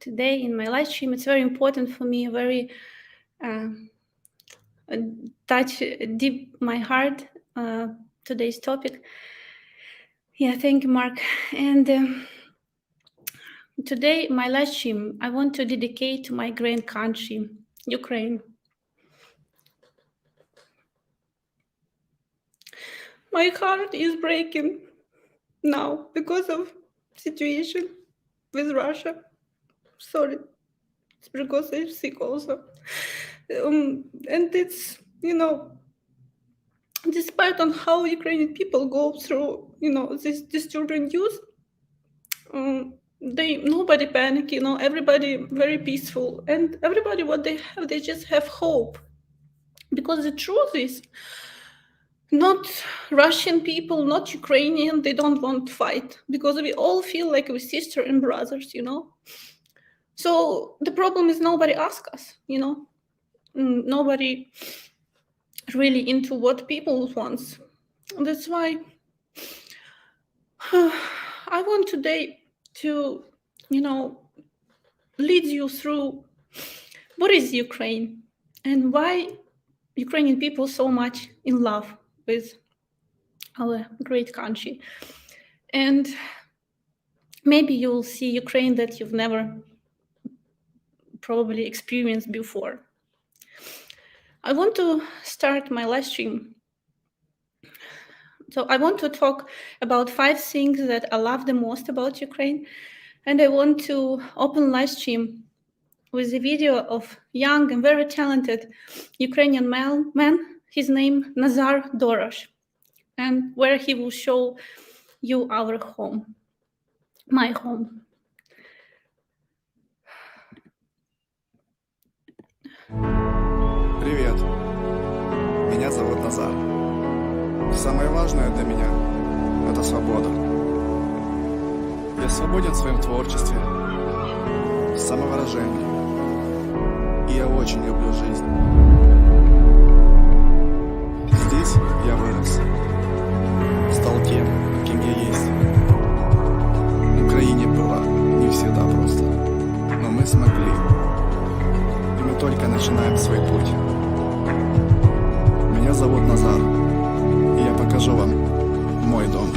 today in my live stream. It's very important for me, very touch deep my heart, today's topic. Yeah, thank you, Mark. And today, my live stream, I want to dedicate to my great country, Ukraine. My heart is breaking now because of situation with Russia. Sorry, it's because I'm sick also. And it's, despite on how Ukrainian people go through, this disturbing news, nobody panic, everybody very peaceful, and everybody what they have, they just have hope, because the truth is, not Russian people, not Ukrainian, they don't want to fight, because we all feel like we're sister and brothers, So the problem is nobody asks us, nobody really into what people wants. That's why I want today to, lead you through what is Ukraine and why Ukrainian people so much in love with our great country. And maybe you'll see Ukraine that you've never probably experienced before. I want to start my live stream. So I want to talk about 5 things that I love the most about Ukraine. And I want to open live stream with a video of young and very talented Ukrainian man, his name Nazar Dorosh, and where he will show you our home, my home. Привет, меня зовут Назар. Самое важное для меня – это свобода. Я свободен в своем творчестве, в самовыражении, и я очень люблю жизнь. Здесь я вырос, стал тем, кем я есть. В Украине было не всегда просто, но мы смогли. И мы только начинаем свой путь. Меня зовут Назар, и я покажу вам мой дом.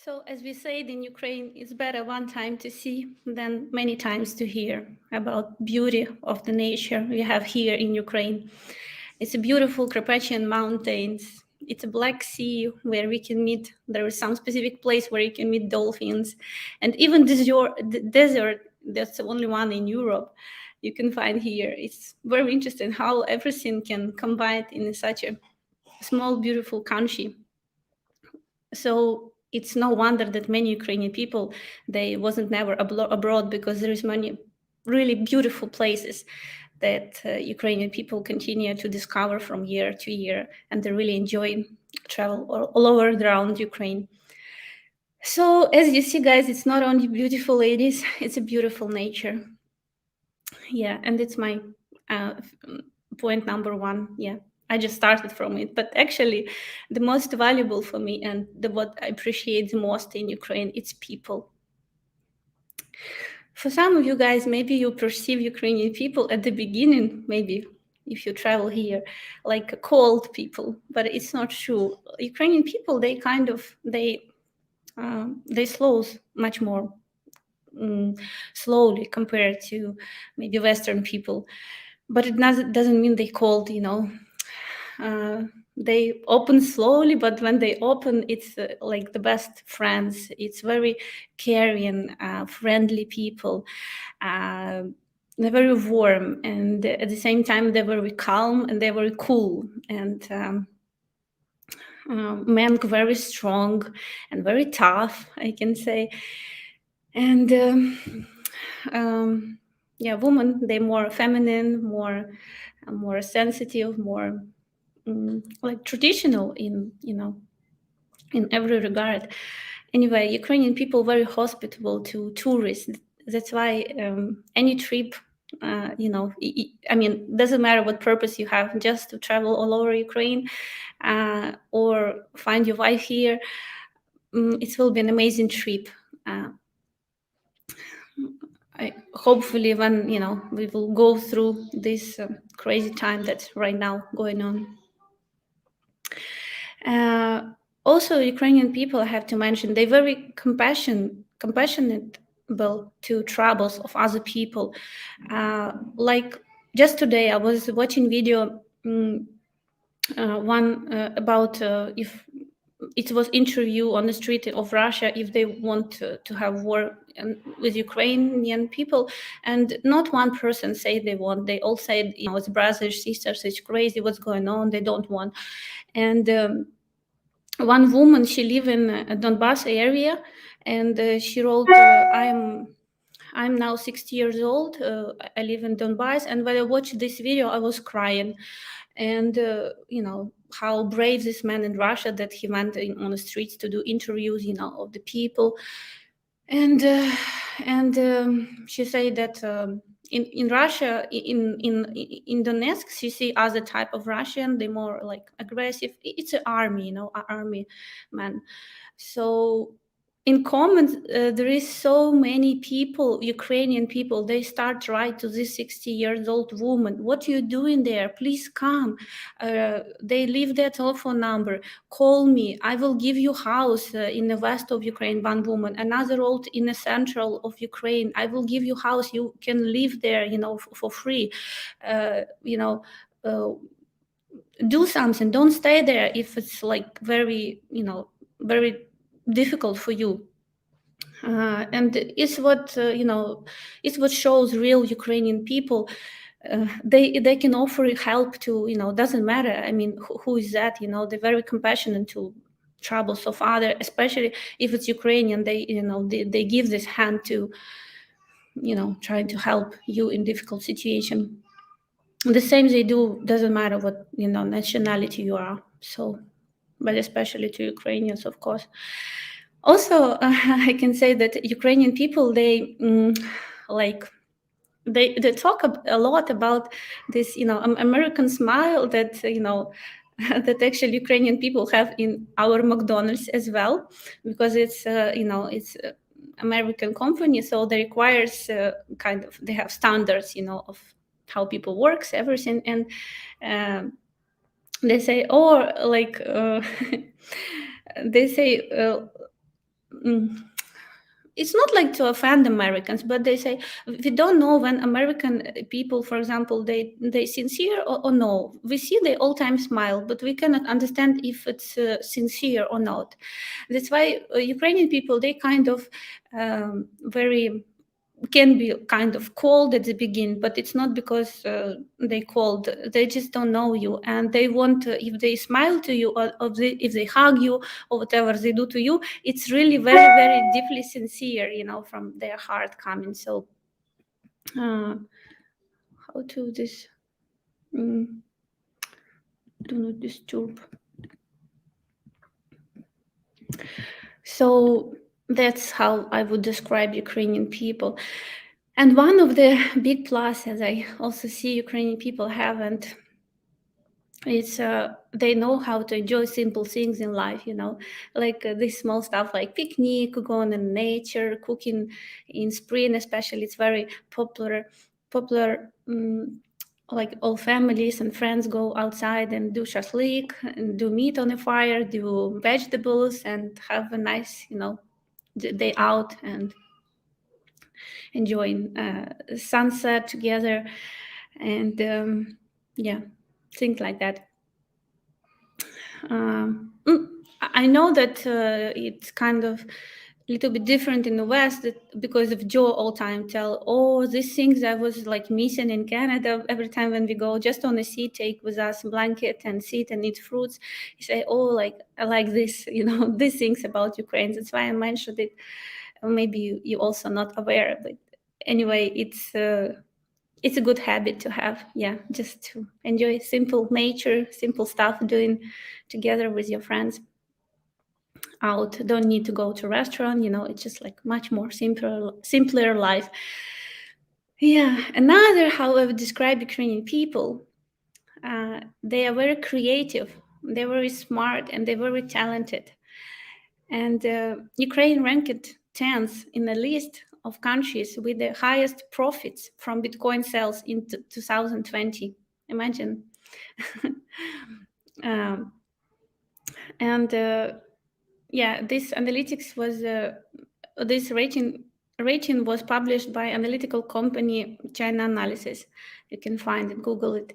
So, as we said in Ukraine, it's better one time to see than many times to hear about beauty of the nature we have here in Ukraine. It's a beautiful Carpathian mountains. It's a Black Sea where we can meet. There is some specific place where you can meet dolphins, and even the desert. That's the only one in Europe you can find here. It's very interesting how everything can combine in such a small, beautiful country. So it's no wonder that many Ukrainian people, they wasn't never abroad, because there is many really beautiful places that Ukrainian people continue to discover from year to year, and they really enjoy travel all over around Ukraine. So as you see, guys, it's not only beautiful ladies, it's a beautiful nature. Yeah, and it's my uh, point number one. Yeah, I just started from it, but actually the most valuable for me and what I appreciate the most in Ukraine, it's people. For some of you guys, maybe you perceive Ukrainian people at the beginning, maybe if you travel here, like cold people, but it's not true. Ukrainian people, they kind of, they slows much more slowly compared to maybe Western people. But it doesn't mean they cold, you know. They open slowly, but when they open, it's like the best friends. It's very caring, friendly people. They're very warm, and at the same time, they're very calm and they're very cool. And men very strong and very tough, I can say. And yeah, women, they're more feminine, more sensitive, more like traditional in, you know, in every regard. Anyway, Ukrainian people very hospitable to tourists. That's why any trip, you know, I mean, doesn't matter what purpose you have, just to travel all over Ukraine or find your wife here, it will be an amazing trip. Hopefully when, you know, we will go through this crazy time that's right now going on. Also, Ukrainian people, I have to mention, they're very compassionate to troubles of other people. Like just today, I was watching video one about if it was interview on the street of Russia if they want to have war with Ukrainian people, and not one person said they want. They all said, you know, it's brothers, sisters, it's crazy what's going on. They don't want. And one woman, she live in Donbass area, and she wrote, I'm now 60 years old. I live in Donbass, and when I watched this video, I was crying. And you know how brave this man in Russia that he went on the streets to do interviews, you know, of the people. And she said that in Russia, in Donetsk, she see other type of Russian. They're more like aggressive. It's an army, you know, army man. So in comments, there is so many people, Ukrainian people, they start write to this 60 years old woman, what you doing there? Please come. They leave their telephone number. Call me. I will give you house in the west of Ukraine, one woman. Another wrote in the central of Ukraine. I will give you house. You can live there, you know, for free. You know, do something. Don't stay there if it's like very, you know, very difficult for you. And it's what you know, it's what shows real Ukrainian people. They can offer help to, you know, doesn't matter. I mean, who is that? You know, they're very compassionate to troubles of other, especially if it's Ukrainian. They, you know, they give this hand to, you know, trying to help you in difficult situation. The same they do, doesn't matter what, you know, nationality you are. So, but especially to Ukrainians, of course. Also, I can say that Ukrainian people, they like they talk a lot about this, you know, American smile that, you know, that actually Ukrainian people have in our McDonald's as well, because it's you know, it's American company, so they requires kind of, they have standards, you know, of how people works, everything. And they say, or like they say it's not like to offend Americans, but they say we don't know when American people, for example, they sincere or no. We see they all time smile, but we cannot understand if it's sincere or not. That's why Ukrainian people, they kind of very can be kind of cold at the beginning, but it's not because they cold. They just don't know you, and they want if they smile to you or if they hug you or whatever they do to you, it's really very very deeply sincere, from their heart coming. So how to this do not disturb. So that's how I would describe Ukrainian people. And one of the big pluses I also see Ukrainian people have, and it's they know how to enjoy simple things in life, like this small stuff like picnic, going in nature, cooking in spring especially. It's very popular like all families and friends go outside and do shashlik and do meat on the fire, do vegetables, and have a nice day out and enjoying sunset together, and yeah, things like that. I know that it's kind of a little bit different in the West because of Joe all time tell, oh, these things I was like missing in Canada every time when we go just on the sea, take with us blanket and sit and eat fruits. You say, oh, like I like this, these things about Ukraine. That's why I mentioned it. Maybe you also not aware, but anyway, it's a good habit to have. Yeah, just to enjoy simple nature, simple stuff doing together with your friends out. Don't need to go to restaurant, it's just like much more simpler life. Yeah, another how I would describe Ukrainian people, they are very creative, they're very smart, and they're very talented. And Ukraine ranked 10th in the list of countries with the highest profits from Bitcoin sales in 2020. Imagine. And yeah, this analytics was this rating was published by analytical company Chainanalysis. You can find it, Google it.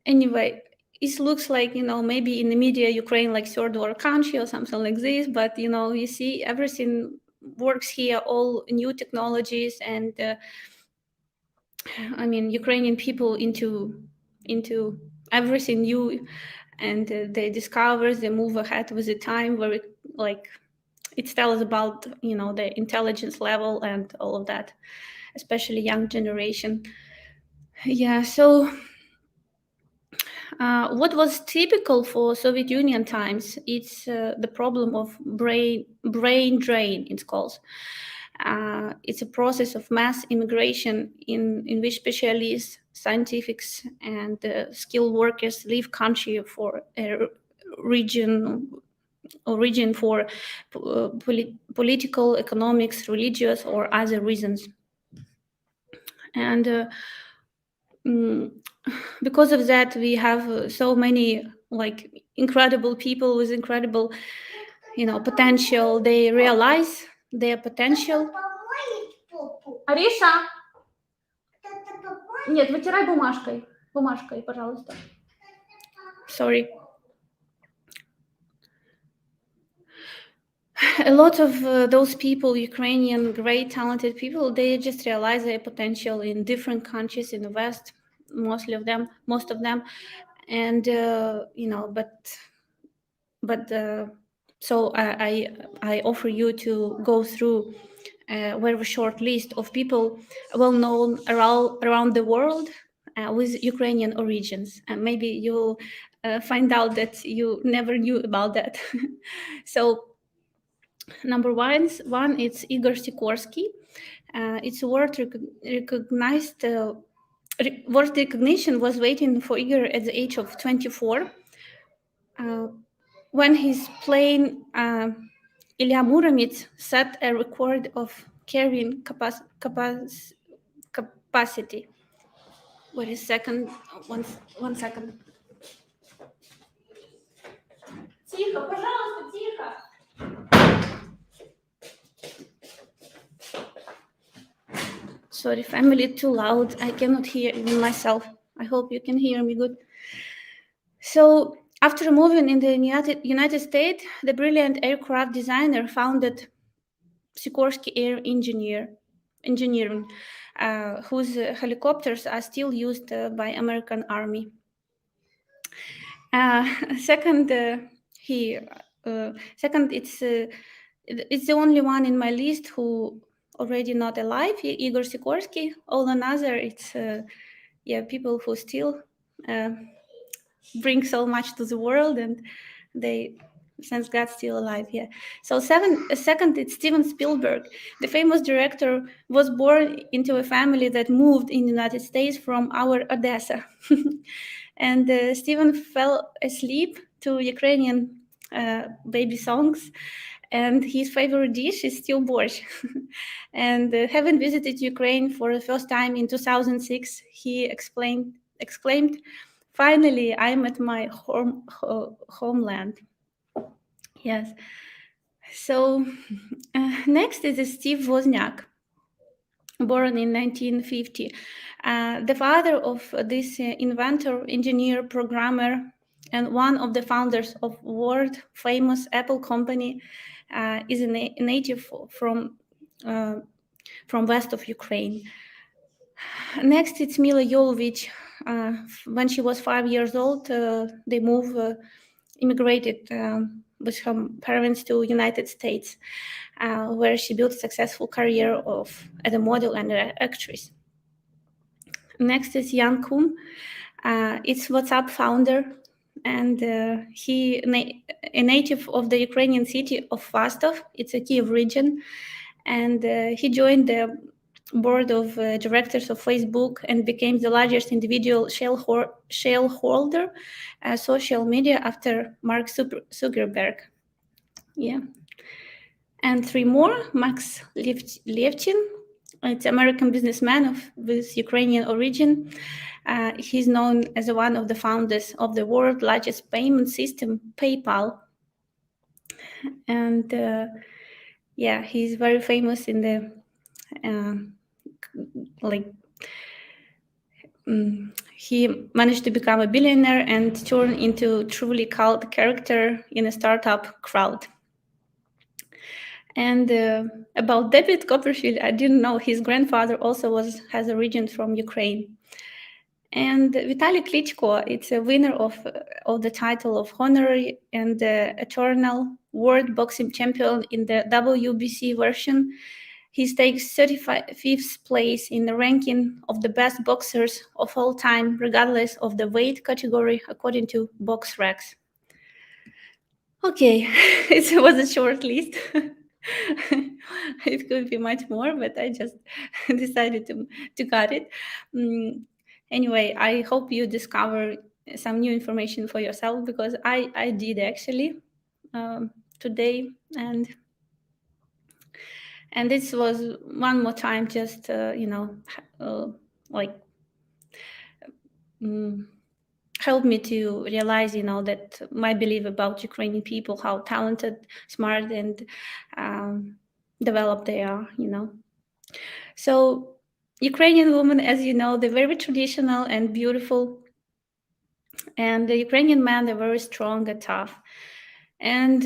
Anyway, it looks like maybe in the media Ukraine like third world country or something like this, but you see everything works here, all new technologies, and I mean Ukrainian people into everything new, and they discover, they move ahead with the time, where it tells about the intelligence level and all of that, especially young generation. Yeah, so what was typical for Soviet Union times, it's the problem of brain drain, it's called. It's a process of mass immigration in which specialists, scientists, and skilled workers leave country for a region for political, economics, religious, or other reasons. And because of that, we have so many like incredible people with incredible, potential. They realize their potential. Ариша, нет, вытирай бумажкой, пожалуйста. Sorry. A lot of those people, Ukrainian, great, talented people, they just realize their potential in different countries in the West, most of them, and but so I offer you to go through a very short list of people well known around the world with Ukrainian origins, and maybe you'll find out that you never knew about that. So. Number one, it's Igor Sikorsky. It's word recognized. Word recognition was waiting for Igor at the age of 24. When his plane Ilya Muromets set a record of carrying capacity. Wait a second. One second. Тихо, пожалуйста, тихо. Sorry, family, too loud. I cannot hear even myself. I hope you can hear me good. So, after moving in the United States, the brilliant aircraft designer founded Sikorsky Air Engineering, whose helicopters are still used by American Army. Second, second, it's the only one in my list who already not alive, Igor Sikorsky. All another, it's people who still bring so much to the world, and they, since God's still alive. Yeah. So second, it's Steven Spielberg. The famous director was born into a family that moved in the United States from our Odessa. And Steven fell asleep to Ukrainian baby songs, and his favorite dish is still borscht. And having visited Ukraine for the first time in 2006, he exclaimed, "Finally, I'm at my homeland." Yes. So next is Steve Wozniak, born in 1950. The father of this inventor, engineer, programmer, and one of the founders of world-famous Apple company, is a native from west of Ukraine. Next, it's Mila Jovovich. When she was 5 years old, they immigrated with her parents to United States, where she built a successful career as a model and an actress. Next is Jan Kum. It's WhatsApp founder, and he a native of the Ukrainian city of Fastov. It's a Kiev region, and he joined the board of directors of Facebook and became the largest individual shareholder social media after Mark Zuckerberg. Yeah. And three more, Max Levchin. It's American businessman with Ukrainian origin. He's known as one of the founders of the world's largest payment system, PayPal. And he's very famous in the he managed to become a billionaire and turn into truly cult character in a startup crowd. And about David Copperfield, I didn't know his grandfather also has origin from Ukraine. And Vitaly Klitschko, it's a winner of the title of honorary and eternal world boxing champion in the WBC version. He takes 35th place in the ranking of the best boxers of all time, regardless of the weight category, according to BoxRec. Okay, it was a short list. It could be much more, but I just decided to cut it. Anyway, I hope you discover some new information for yourself, because I did actually today, and this was one more time just helped me to realize, that my belief about Ukrainian people, how talented, smart, and developed they are, So Ukrainian women, as you know, they're very traditional and beautiful. And the Ukrainian men, they're very strong and tough. And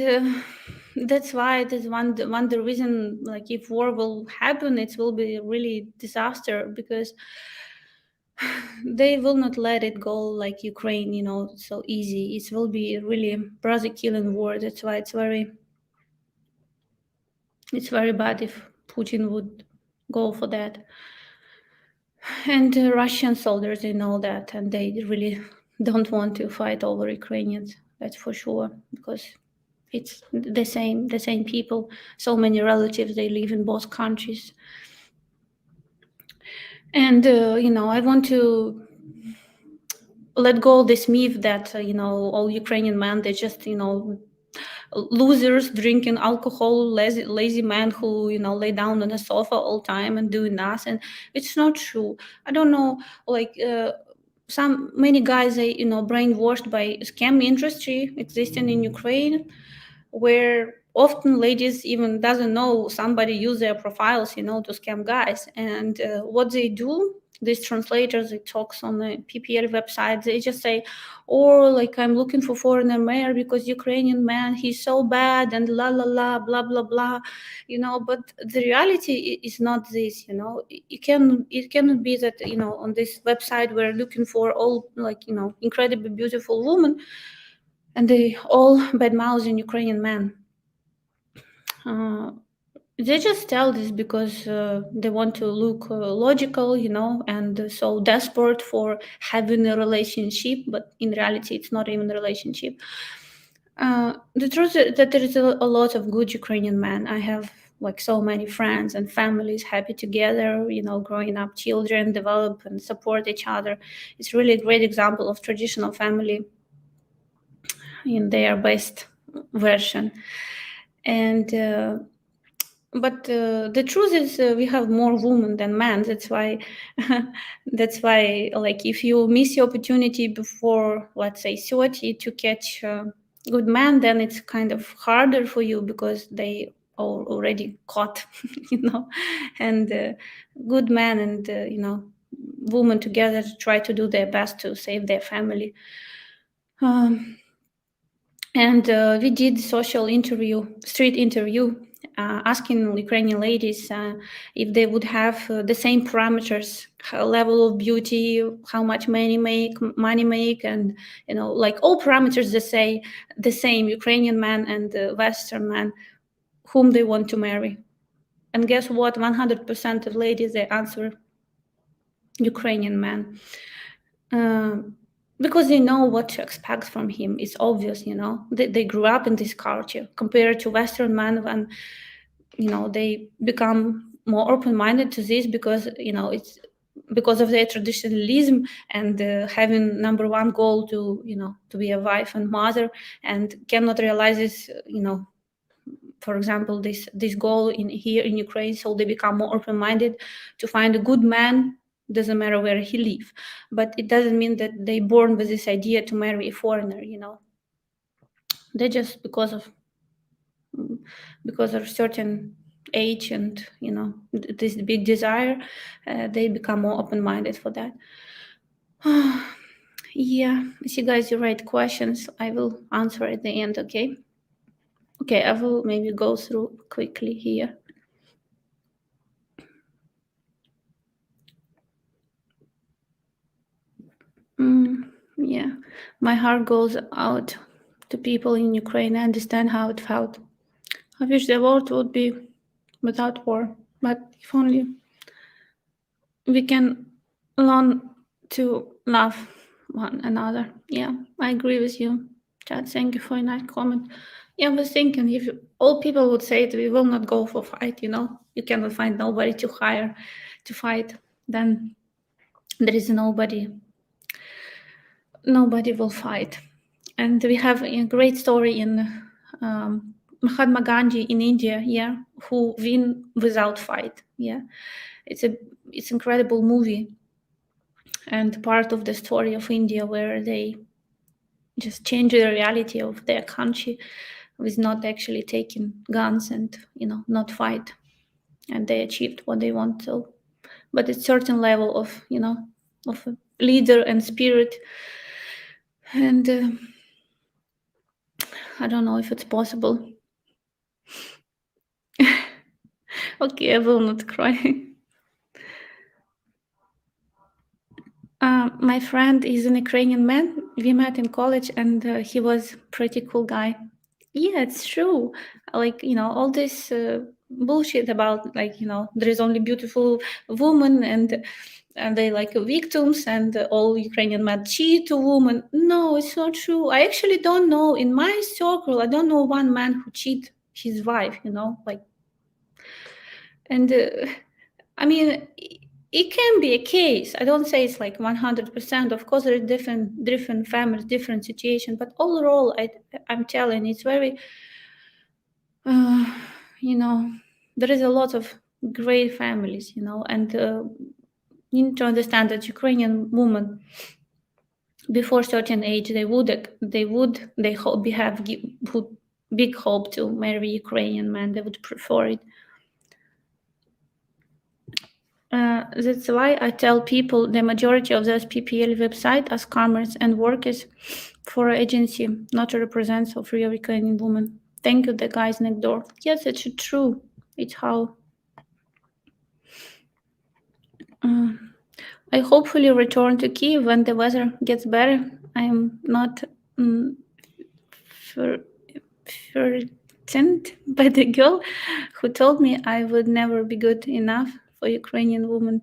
that's why there's one the reason, like, if war will happen, it will be really disaster, because they will not let it go like Ukraine, so easy. It will be really brother killing war. That's why it's very bad if Putin would go for that. And Russian soldiers, they know that, and they really don't want to fight over Ukrainians. That's for sure, because it's the same people. So many relatives, they live in both countries. And I want to let go this myth that all Ukrainian men, they're just losers drinking alcohol, lazy men who lay down on the sofa all time and doing nothing. It's not true. I don't know, like many guys, they brainwashed by scam industry existing in Ukraine, where often ladies even doesn't know somebody use their profiles, to scam guys. And what they do, these translators, they talks on the PPL website, they just say, or like, I'm looking for foreigner mayor because Ukrainian man, he's so bad, and la la la, blah blah blah, but the reality is not this. It cannot be that, on this website we're looking for all, like, incredibly beautiful women, and they all bad-mouthing Ukrainian men. They just tell this because they want to look logical, and so desperate for having a relationship, but in reality, it's not even a relationship. The truth is that there is a lot of good Ukrainian men. I have like so many friends and families happy together, growing up children, develop and support each other. It's really a great example of traditional family in their best version. And but the truth is we have more women than men. That's why like, if you miss the opportunity before, let's say, 30 to catch good men, then it's kind of harder for you because they are already caught. And good men and women together try to do their best to save their family. And we did street interview, asking Ukrainian ladies if they would have the same parameters, level of beauty, how much money make, and like all parameters, they say the same, Ukrainian man and Western man, whom they want to marry. And guess what? 100% of ladies, they answer Ukrainian man. Because they know what to expect from him. It's obvious, they grew up in this culture compared to Western men, when they become more open-minded to this, because it's because of their traditionalism and having number one goal to to be a wife and mother, and cannot realize this, for example, this goal here in Ukraine. So they become more open-minded to find a good man, doesn't matter where he live. But it doesn't mean that they born with this idea to marry a foreigner. They just because of certain age and this big desire, they become more open-minded for that. Yeah, I see, guys, you write questions. I will answer at the end. Okay, I will maybe go through quickly here. Yeah, my heart goes out to people in Ukraine. I understand how it felt. I wish the world would be without war, but if only we can learn to love one another. Yeah, I agree with you, Chad. Thank you for a nice comment. Yeah, I was thinking, if all people would say that we will not go for fight, you cannot find nobody to hire to fight, then there is nobody will fight. And we have a great story in Mahatma Gandhi in India, yeah, who win without fight. Yeah, it's incredible movie, and part of the story of India, where they just change the reality of their country with not actually taking guns and not fight, and they achieved what they want. So, but it's certain level of of a leader and spirit, and I don't know if it's possible. Okay, I will not cry. My friend is an Ukrainian man. We met in college, and he was pretty cool guy. Yeah, it's true. Like, all this bullshit about, like, there is only beautiful women, and they like victims, and all Ukrainian men cheat to women. No, it's not true. I actually don't know. In my circle, I don't know one man who cheat his wife, like, and I mean, it can be a case. I don't say it's like 100%. Of course, there are different families, different situation. But overall, I'm telling, it's very, there is a lot of great families, and you need to understand that Ukrainian women, before certain age, they would big hope to marry Ukrainian man. They would prefer it. That's why I tell people the majority of those PPL website are scammers and workers for an agency, not a representative of real Ukrainian women. Thank you, the guys next door. Yes, it's true. It's how. I hopefully return to Kiev when the weather gets better. I am not frightened by the girl who told me I would never be good enough for Ukrainian woman.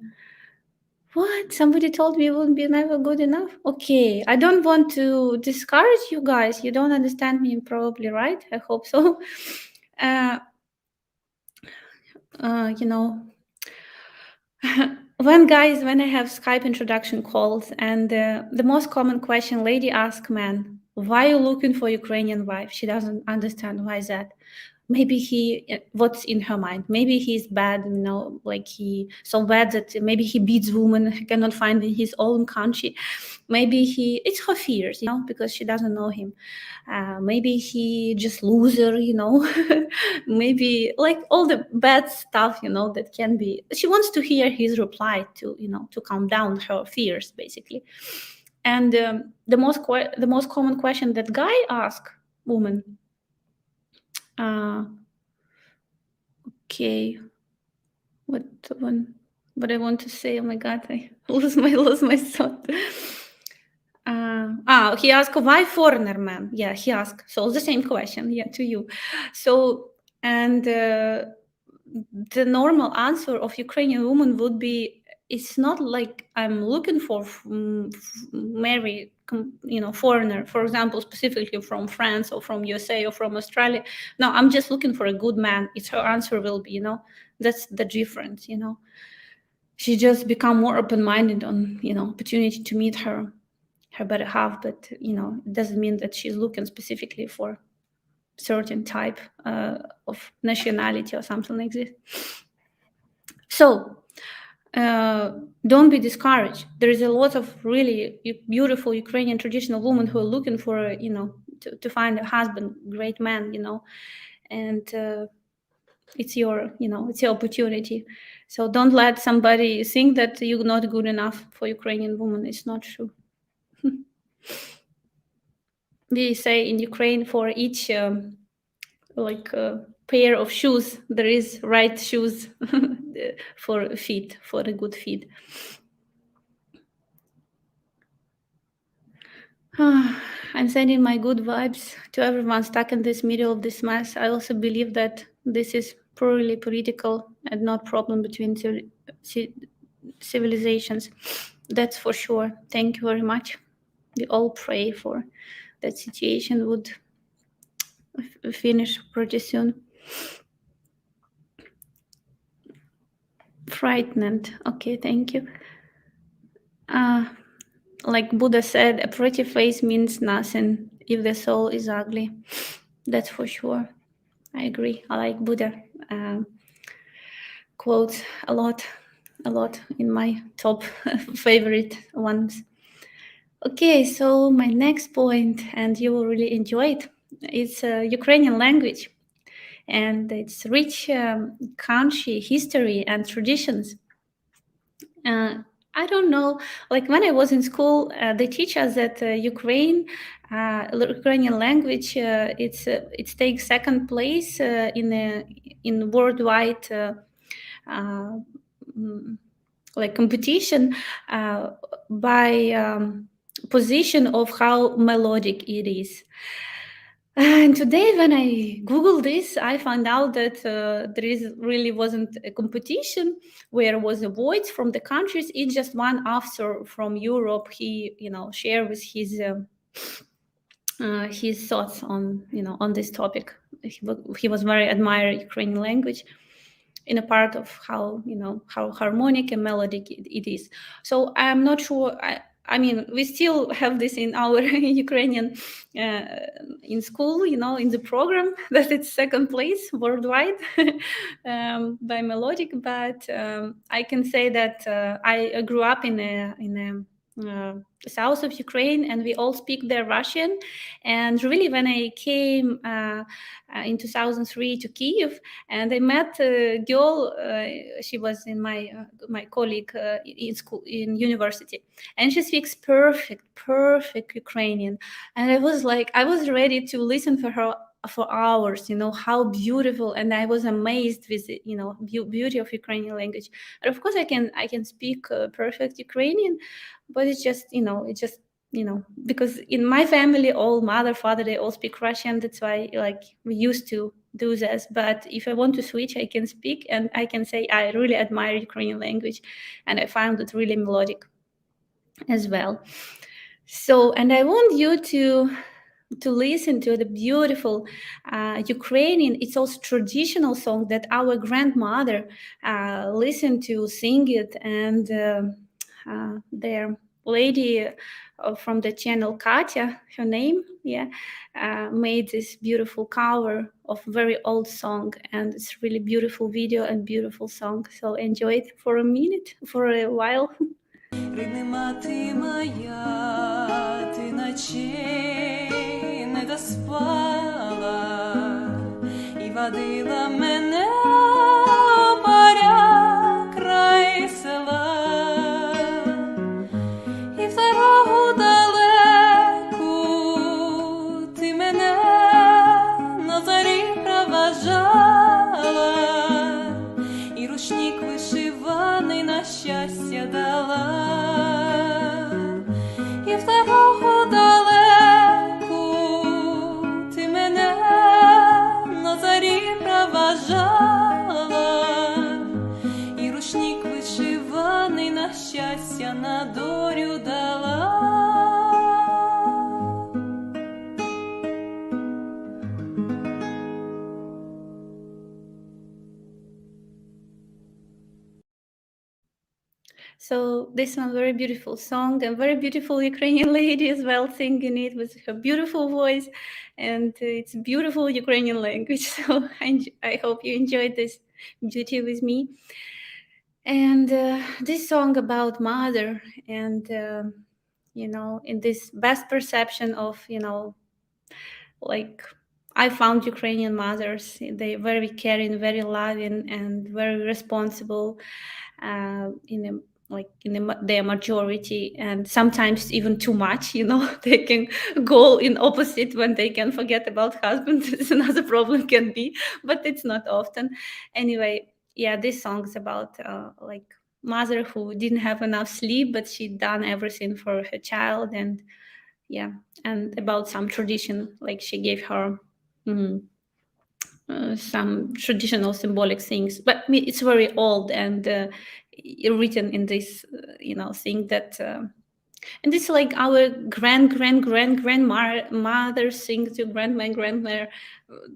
What? Somebody told me it wouldn't be never good enough? Okay, I don't want to discourage you guys. You don't understand me probably, right? I hope so. You know, when I have Skype introduction calls, and the most common question lady asks man, why are you looking for Ukrainian wife? She doesn't understand why is that. Maybe what's in her mind? Maybe he's bad, like he so bad that maybe he beats women he cannot find in his own country. Maybe it's her fears, because she doesn't know him. Maybe he just loser, maybe like all the bad stuff, that can be. She wants to hear his reply to, to calm down her fears, basically. And the most common question that guy ask woman. Okay. What I want to say? Oh my God, I lose my thought. He asked why foreigner man. Yeah, he asked. So the same question, yeah, to you. So and the normal answer of Ukrainian woman would be, it's not like I'm looking for marry, foreigner, for example, specifically from France or from USA or from Australia. No, I'm just looking for a good man. It's her answer will be, that's the difference, She just become more open-minded on, opportunity to meet her better half, but, it doesn't mean that she's looking specifically for certain type of nationality or something like this. So don't be discouraged. There is a lot of really beautiful Ukrainian traditional women who are looking for, to find a husband, great man, and it's your, it's your opportunity. So don't let somebody think that you're not good enough for Ukrainian woman. It's not true. We say in Ukraine for each pair of shoes, there is right shoes for feet, for a good feet. I'm sending my good vibes to everyone stuck in this middle of this mess. I also believe that this is purely political and not problem between civilizations. That's for sure. Thank you very much. We all pray for that situation would finish pretty soon. Frightened. Okay, thank you. Like Buddha said, a pretty face means nothing if the soul is ugly. That's for sure. I agree. I like Buddha quotes a lot in my top favorite ones. Okay, so my next point, and you will really enjoy it, it's Ukrainian language, and its rich country history and traditions. I don't know, like when I was in school, they teach us that Ukrainian language, it takes second place in worldwide like competition by position of how melodic it is. And today, when I Googled this, I found out that really wasn't a competition where was a voice from the countries. It's just one author from Europe. He, shared with his thoughts on, on this topic. He was very admire Ukrainian language in a part of how, how harmonic and melodic it is. So I'm not sure. I mean, we still have this in our Ukrainian in school, in the program, that it's second place worldwide by melodic. But I can say that I grew up in a south of Ukraine, and we all speak there Russian. And really, when I came in 2003 to Kiev, and I met a girl, she was in my colleague in school, in university, and she speaks perfect Ukrainian. And I was ready to listen for her for hours, how beautiful, and I was amazed with the, beauty of Ukrainian language. And of course, I can speak perfect Ukrainian, but it's just, because in my family, all mother, father, they all speak Russian. That's why, we used to do this. But if I want to switch, I can speak, and I can say I really admire Ukrainian language, and I found it really melodic as well. So, and I want you to listen to the beautiful Ukrainian, it's also traditional song that our grandmother listened to, sing it, and their lady from the channel, Katya, her name, made this beautiful cover of very old song, and it's really beautiful video and beautiful song. So enjoy it for a while. Рідна мати моя, ти ночей не доспала і водила мене у паря край села, і в дорогу далеку ти мене на зорі проважала, і рушник вишиваний на щастя дала. І в дорогу далеку ти мене на зорі проважала, і рушник вишиваний на щастя на долю дала. So this one, very beautiful song, and very beautiful Ukrainian lady as well singing it with her beautiful voice, and it's beautiful Ukrainian language. So I hope you enjoyed this beauty with me. And this song about mother, and in this best perception of, like, I found Ukrainian mothers, they're very caring, very loving, and very responsible in their majority, and sometimes even too much. They can go in opposite when they can forget about husband. It's another problem can be, but it's not often. Anyway, this song is about mother who didn't have enough sleep, but she done everything for her child, and about some tradition, like she gave her some traditional symbolic things, but it's very old and written in this thing that and it's like our grandmother sings to grandmother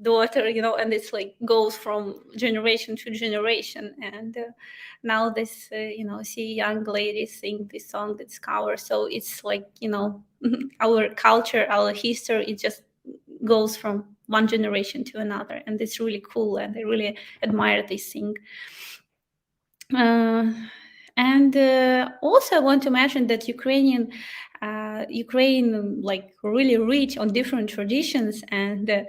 daughter, and it's like goes from generation to generation. And now this see young ladies sing this song that's cover, so it's like our culture, our history, it just goes from one generation to another, and it's really cool, and I really admire this thing. And also I want to mention that Ukraine like really rich on different traditions, and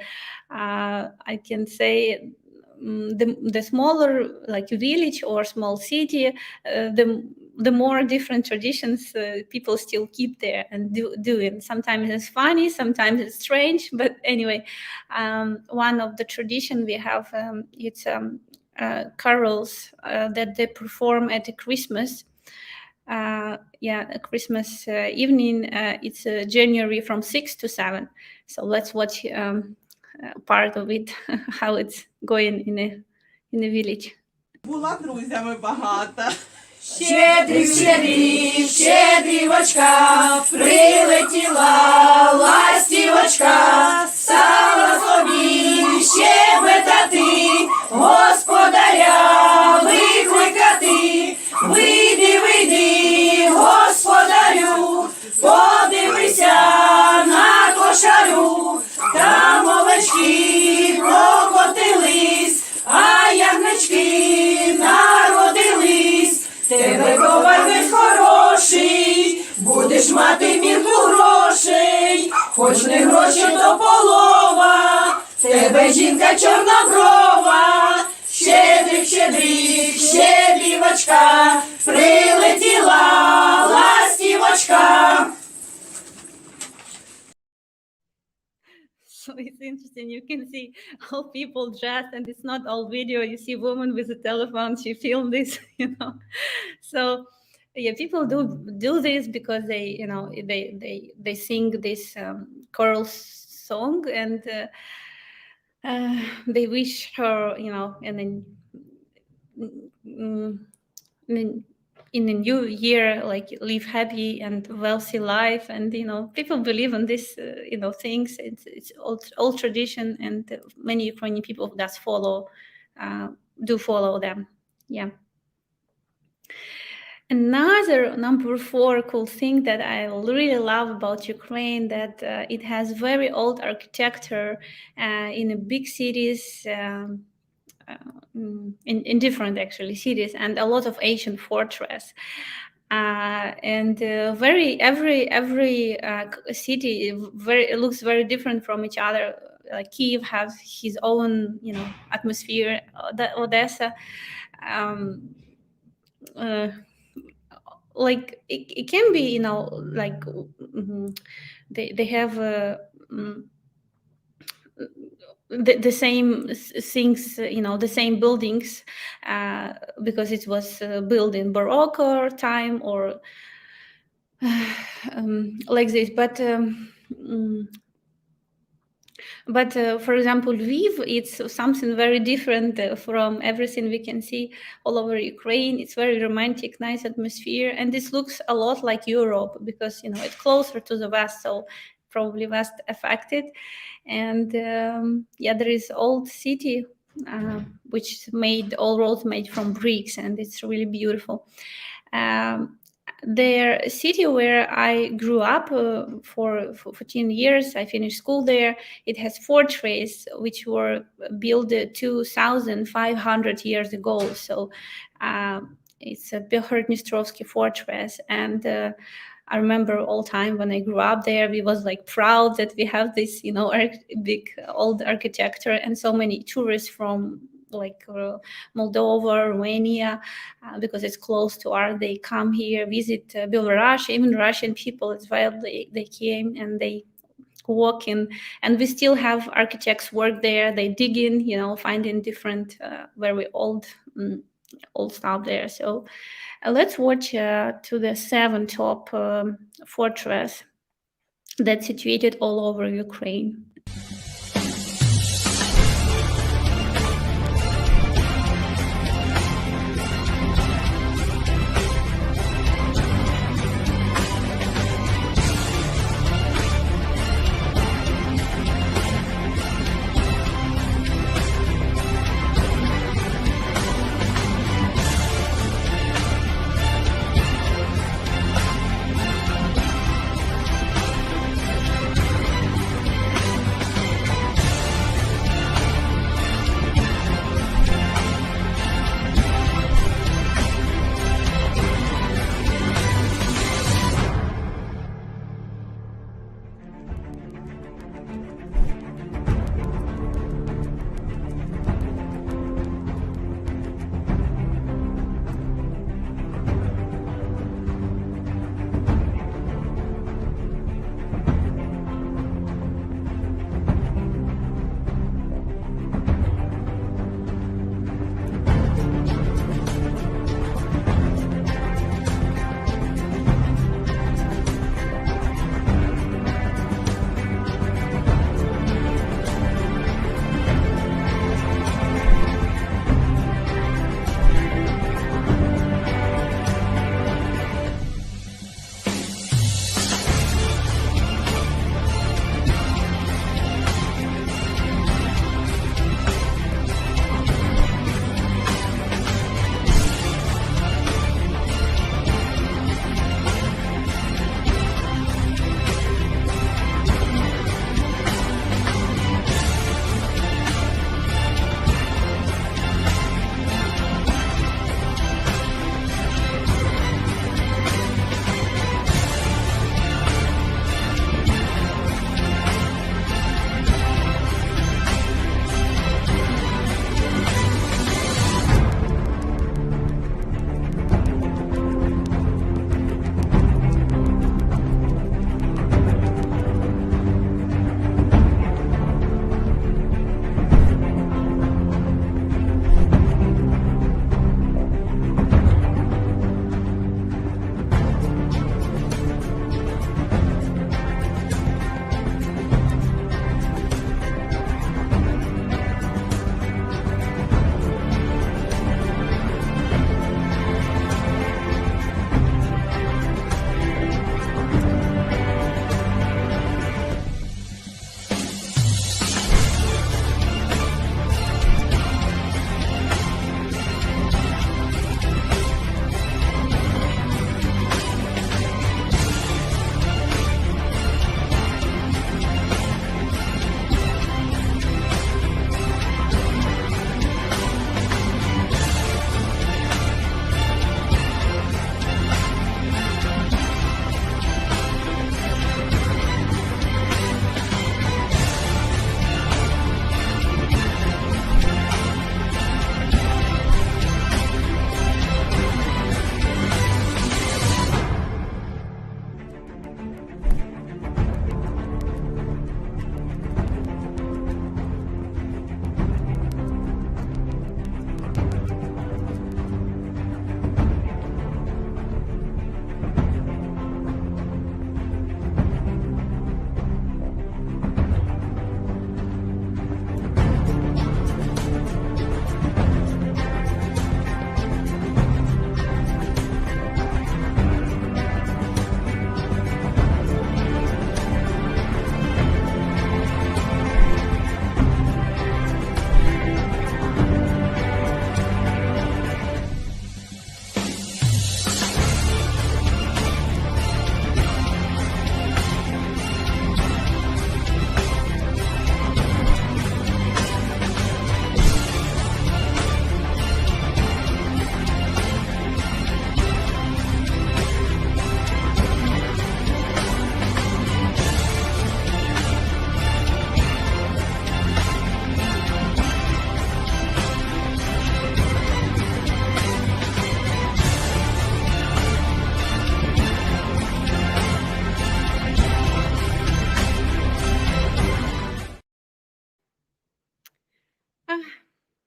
I can say the smaller like village or small city, the more different traditions people still keep there and doing. Sometimes it's funny, sometimes it's strange, but anyway, one of the tradition we have, it's carols that they perform at Christmas. A Christmas evening. It's January from 6 to 7. So let's watch part of it, how it's going in a village. Була друзями багата. Щедрівочка, прилетіла ластівочка, стала собі щебетати, господаря викликати. Вийди, господарю, подивися на кошару, там овечки прокотились, а ягнички народились. Тебе ковар весь хороший, буде мати мірку грошей, хоч не гроші, то полова, тебе жінка чорноброва, щедрик, щедрик, щедрівочка, прилетіла ластівочка. So it's interesting. You can see how people dress, and it's not all video. You see woman with a telephone. She filmed this, you know. So yeah, people do this because they, you know, they sing this choral song, and they wish her, you know, and then in the new year, like live happy and wealthy life, and you know, people believe in this, you know, things. It's old tradition, and many Ukrainian people does follow, do follow them. Yeah. Another number 4 cool thing that I really love about Ukraine, that it has very old architecture in the big cities. In different actually cities, and a lot of ancient fortress, and every city it looks very different from each other. Like Kiev has his own, you know, atmosphere. Odessa, like it can be, you know, like they have the same things, you know, the same buildings, because it was built in Baroque time or like this. But for example, Lviv, it's something very different from everything we can see all over Ukraine. It's very romantic, nice atmosphere, and this looks a lot like Europe because, you know, it's closer to the West, so probably West affected. And yeah, there is old city which made all roads made from bricks, and it's really beautiful. Their city where I grew up for 14 years, I finished school there. It has fortresses which were built 2,500 years ago. So it's a Bihor-Dnistrovsky fortress, and I remember all time when I grew up there, we was like proud that we have this, you know, big old architecture, and so many tourists from like Moldova, Romania, because it's close to us. They come here, visit Belarus, even Russian people as well. They came and they walk in, and we still have architects work there. They dig in, you know, finding different very old stuff there. So let's watch to the 7 top fortress that's situated all over Ukraine.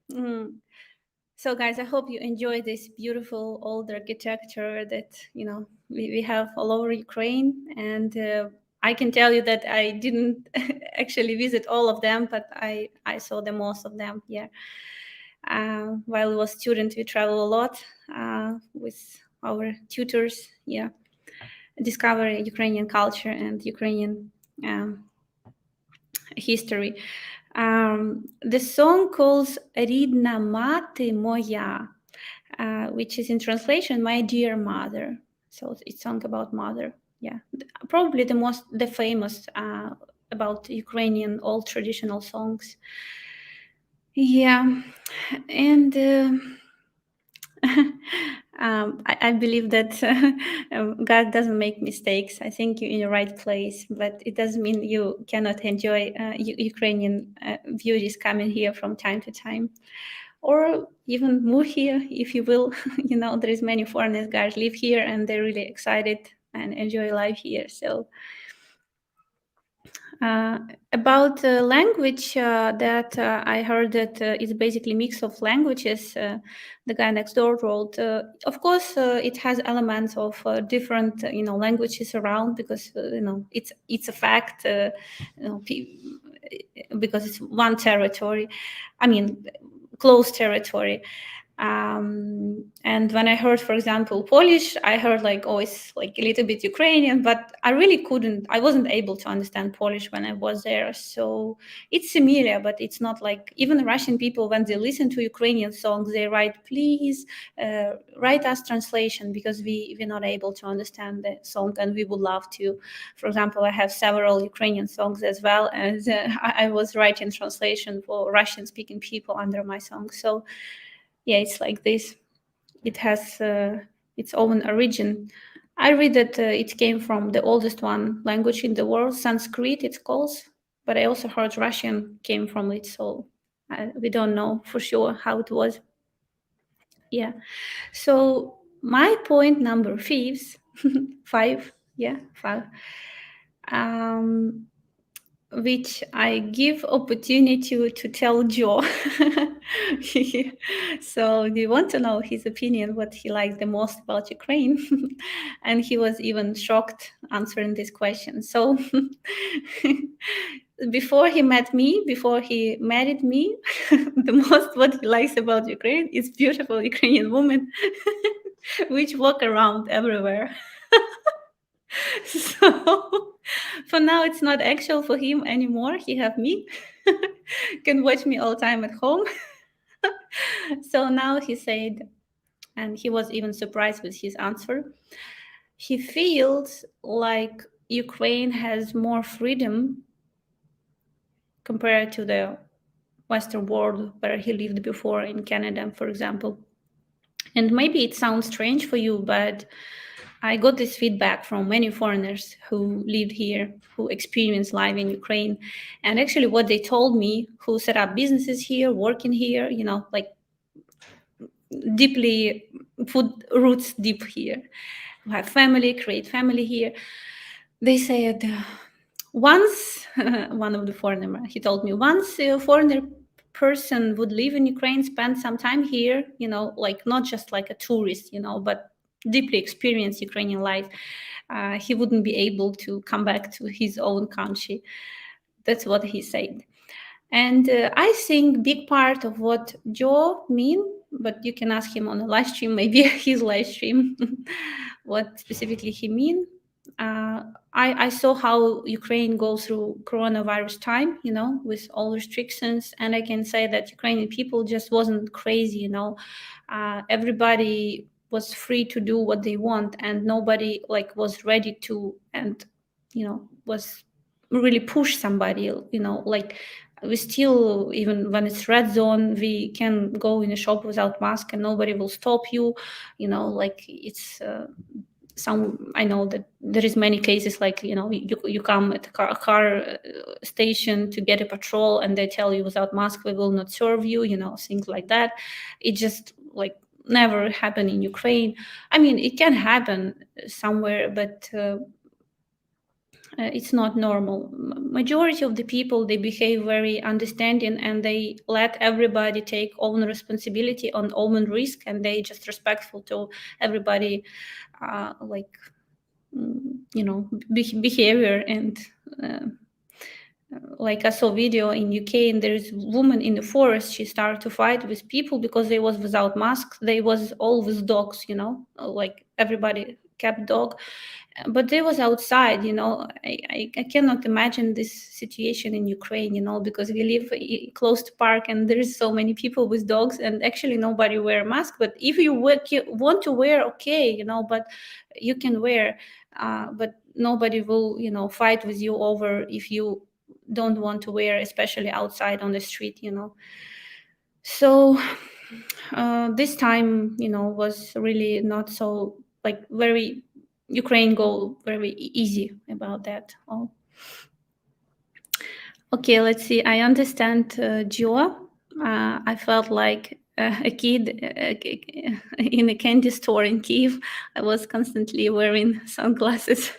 So guys, I hope you enjoy this beautiful old architecture that we have all over Ukraine. And I can tell you that I didn't actually visit all of them, but I saw the most of them. Yeah. While I was student, we travel a lot with our tutors. Yeah, discover Ukrainian culture and Ukrainian history. The song calls "Рідна мати моя," which is in translation "My dear mother." So it's a song about mother. Yeah, probably the famous about Ukrainian old traditional songs. Yeah, and I believe that God doesn't make mistakes. I think you're in the right place, but it doesn't mean you cannot enjoy Ukrainian beauties coming here from time to time, or even move here if you will. There is many foreigners guys live here and they're really excited and enjoy life here. So about language, that I heard that it's basically mix of languages. The guy next door wrote. Of course, it has elements of different, languages around, because it's a fact. Because it's one territory. I mean, close territory. And when I heard, for example, Polish, I heard it's like a little bit Ukrainian, but I wasn't able to understand Polish when I was there. So it's similar, but it's not like, even Russian people, when they listen to Ukrainian songs, they write, please write us translation, because we're not able to understand the song and we would love to. For example, I have several Ukrainian songs as well, and I was writing translation for Russian speaking people under my song. So yeah, it's like this. It has its own origin. I read that it came from the oldest one language in the world, Sanskrit it calls, but I also heard Russian came from it, so we don't know for sure how it was. Yeah. So my point number five, which I give opportunity to tell Joe. So we want to know his opinion, what he likes the most about Ukraine. And he was even shocked answering this question. So before he married me, the most what he likes about Ukraine is beautiful Ukrainian women, which walk around everywhere. So for now, it's not actual for him anymore. He have me, can watch me all time at home. So now he said, and he was even surprised with his answer, he feels like Ukraine has more freedom compared to the Western world where he lived before, in Canada, for example. And maybe it sounds strange for you, but I got this feedback from many foreigners who lived here, who experienced life in Ukraine. And actually what they told me, who set up businesses here, working here, like deeply put roots deep here, who have family, create family here. They said once, one of the foreigner, he told me, once a foreigner person would live in Ukraine, spend some time here, like not just like a tourist, but deeply experience Ukrainian life, he wouldn't be able to come back to his own country. That's what he said. And I think big part of what Joe mean, but you can ask him on a live stream, maybe his live stream, what specifically he mean. I saw how Ukraine goes through coronavirus time, with all restrictions, and I can say that Ukrainian people just wasn't crazy, everybody was free to do what they want, and nobody was ready to, and was really push somebody, like we still, even when it's red zone, we can go in a shop without mask and nobody will stop you, like it's I know that there is many cases like, you come at a car station to get a patrol and they tell you without mask we will not serve you, things like that. It just never happened in Ukraine. I mean, it can happen somewhere, but it's not normal. Majority of the people, they behave very understanding, and they let everybody take own responsibility on own risk, and they just respectful to everybody, like behavior. And like I saw video in UK, and there's a woman in the forest. She started to fight with people because they was without masks. They was all with dogs, like everybody kept dog, but they was outside. I cannot imagine this situation in Ukraine, because we live close to park, and there is so many people with dogs, and actually nobody wear a mask. But if you want to wear, okay, but you can wear, but nobody will fight with you over if you don't want to wear, especially outside on the street. So this time was really not so, like, very Ukraine go very easy about that all. Okay, let's see. I understand, Joa. I felt like a kid in a candy store in Kiev. I was constantly wearing sunglasses.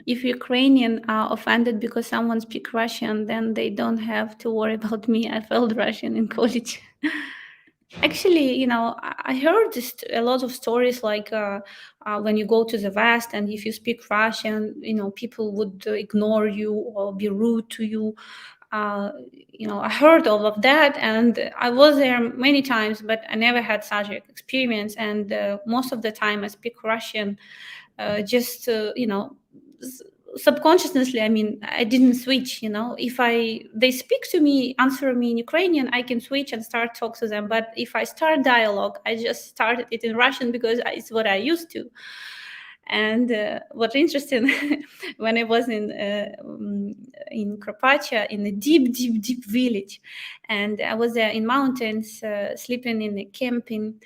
If Ukrainian are offended because someone speaks Russian, then they don't have to worry about me. I felt Russian in college. Actually, I heard a lot of stories, like when you go to the West, and if you speak Russian, people would ignore you or be rude to you. I heard all of that, and I was there many times, but I never had such an experience. And most of the time I speak Russian, just subconsciously. I mean, I didn't switch. If they speak to me, answer me in Ukrainian, I can switch and start talk to them. But if I start dialogue, I just started it in Russian because it's what I used to. And what's interesting, when I was in Carpathia, in a deep village, and I was there in mountains, sleeping in a camping,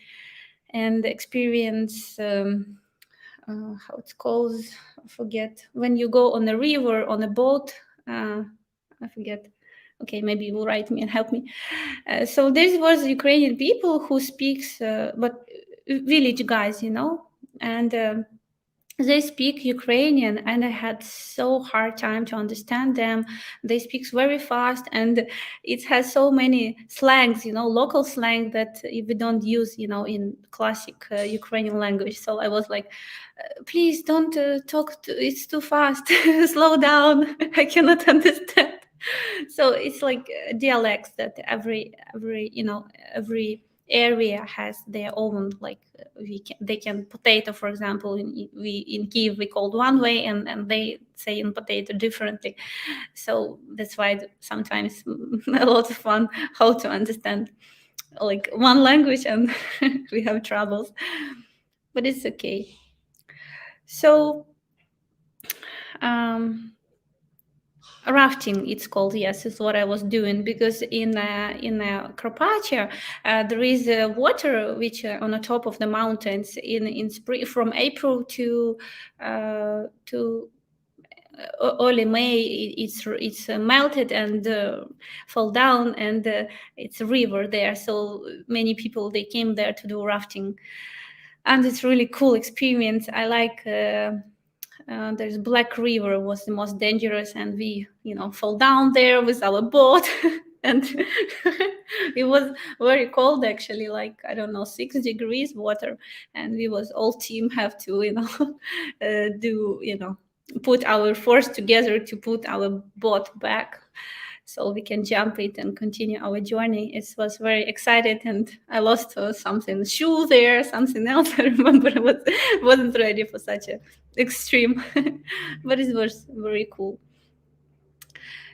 and experience how it's called, I forget, when you go on a river on a boat, I forget. Okay, maybe you will write me and help me. So this was Ukrainian people who speaks, but village guys, and they speak Ukrainian, and I had so hard time to understand them. They speak very fast, and it has so many slangs, local slang that we don't use, in classic Ukrainian language. So I was like, please don't talk, it's too fast, slow down, I cannot understand. So it's like dialects that every area has their own, like they can potato, for example, in Kiev we called one way, and they say in potato differently. So that's why sometimes a lot of fun how to understand like one language, and we have troubles, but it's okay. So rafting, it's called. Yes, is what I was doing, because in Carpathia there is water which on the top of the mountains in spring, from April to early May. It's melted and fall down, and it's a river there. So many people, they came there to do rafting, and it's really cool experience. I like. There's Black River was the most dangerous, and we fall down there with our boat and it was very cold, actually, like, I don't know, 6 degrees water, and we was all team have to put our force together to put our boat back so we can jump it and continue our journey. It was very excited, and I lost something, shoe there, something else. I remember I wasn't ready for such a extreme, but it was very cool.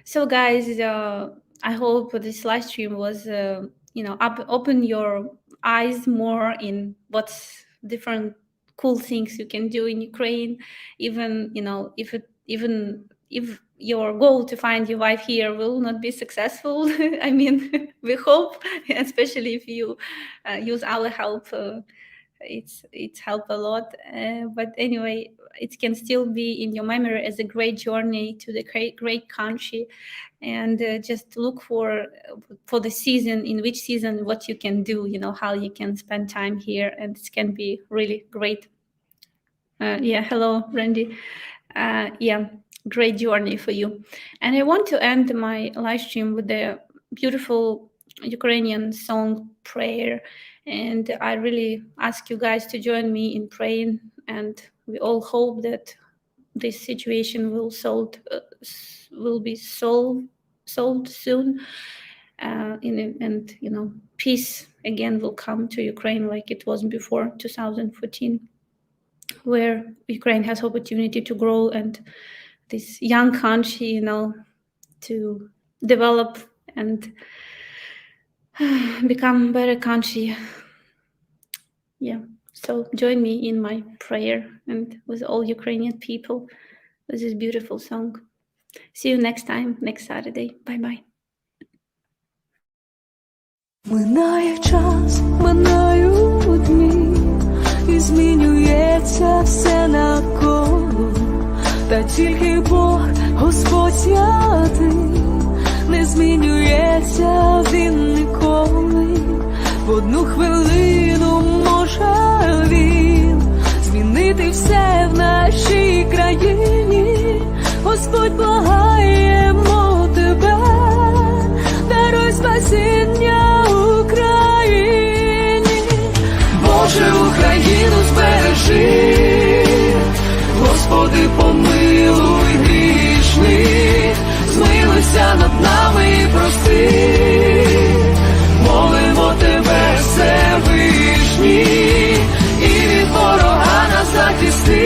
So guys, I hope this live stream was open your eyes more in what's different cool things you can do in Ukraine, even if your goal to find your wife here will not be successful. I mean, we hope, especially if you use our help, it's helped a lot. But anyway, it can still be in your memory as a great journey to the great country, and just look for the season, in which season what you can do, how you can spend time here, and it can be really great. Yeah, hello, Randy. Yeah, great journey for you. And I want to end my live stream with the beautiful Ukrainian song prayer. And I really ask you guys to join me in praying. And we all hope that this situation will be solved soon. And you know, peace again will come to Ukraine like it was before 2014, where Ukraine has opportunity to grow and this young country, you know, to develop and become a better country. Yeah. So join me in my prayer and with all Ukrainian people with this beautiful song. See you next time, next Saturday. Bye-bye. Минає час, минають дні, і змінюється все навколо, та тільки Бог, Господь святий, не змінюється Він ніколи. В одну хвилину може Він змінити все в нашій країні. Господь, благаємо Тебе, даруй спасіння Україні. Боже, Україну збережи, Господи, помилуй грішних, змилуйся над нами і прости. Молимо Тебе, Всевишній, і від ворога нас захисти,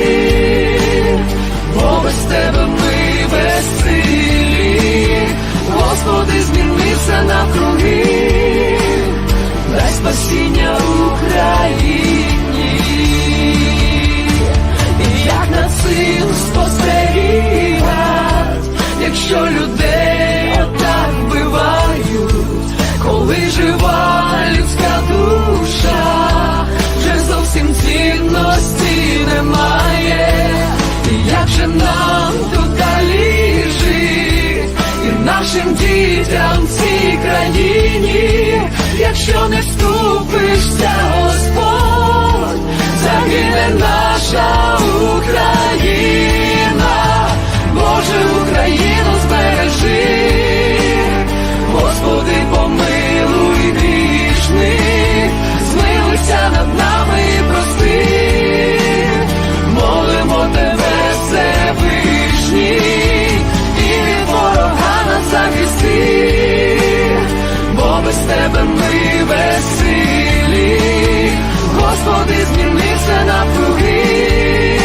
бо без Тебе ми безсилі. Господи, зміни все навкруги, дай спасіння Україні. І як над цим спостерігать, якщо людей отак вбивають, коли жива людська душа вже зовсім цінності немає. І як же нам тут далі жити, і нашим дітям в цій країні, якщо не вступишся, Господь, загине наша Україна. Боже, Україну збережи, Господи, помилуй грішних, змилуйся над нами і прости. Молимо Тебе, Всевишній, і від ворога нас захисти, бо без Тебе ми безсилі. Господи, зміни все навкруги,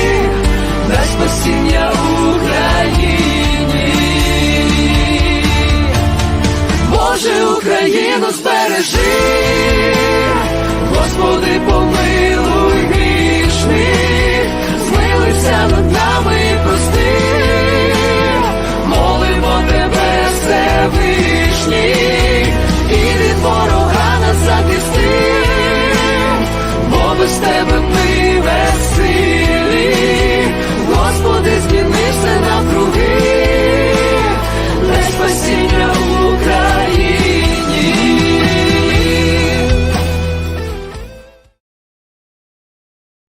дай спасіння Україні. Боже, Україну збережи, Господи, помилуй грішних, змилуйся над нами і прости. Молимо Тебе, Всевишній, і від ворога нас захисти, бо без Тебе ми безсилі. Господи,